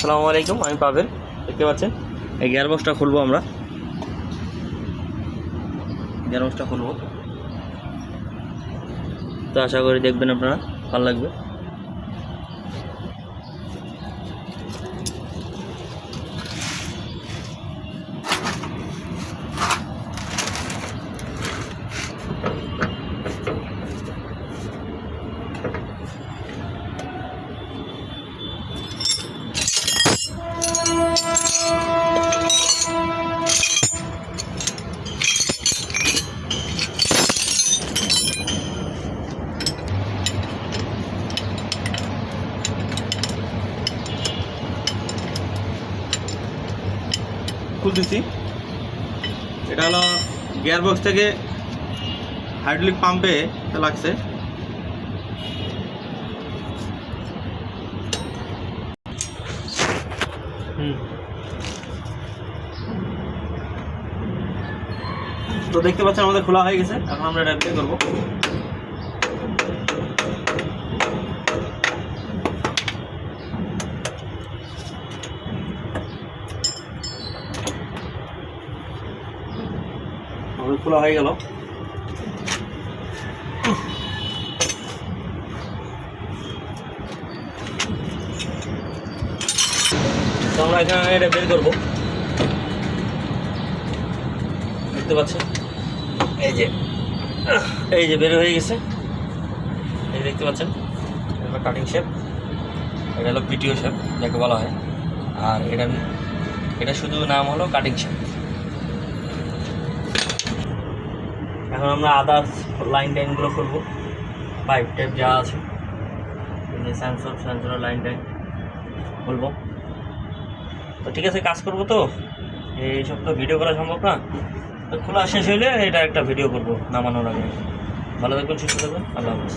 আসসালামু আলাইকুম, আমি পাবেল। দেখতে পাচ্ছেন এই গিয়ারবক্সটা খুলবো আমরা। গিয়ারবক্সটা খুলবো, তো আশা করি দেখবেন আপনারা, ভালো লাগবে। খুলতেছি। এটা হলো গিয়ারবক্স থেকে হাইড্রোলিক পাম্পে লাগছে। তো দেখতে পাচ্ছেন আমাদের খোলা হয়ে গেছে। এখন আমরা এটা বের করবো। আমাদের খোলা হয়ে গেল। তো আমরা এখানে এটা বের করবো। দেখতে পাচ্ছেন এই যে বের হয়ে গেছে। এই দেখতে পাচ্ছেন এটা কাটিং শেপ, এটা হলো পিটিও শেপ যাকে বলা হয়। আর এটা শুধু নাম হলো কাটিং শেপ। এখন আমরা আদার্স লাইনগুলো খুলবো। পাইপ টাইপ যা আছে, সেন্সরের লাইন টাইন খুলবো। তো ঠিক আছে, কাজ করবো। তো এইসব তো ভিডিও করা সম্ভব না, তো খোলা শেষ হইলে এটা একটা ভিডিও করবো নামানোর আগে। ভালো থাকবেন, সুস্থ থাকবেন, আল্লাহ হাফেজ।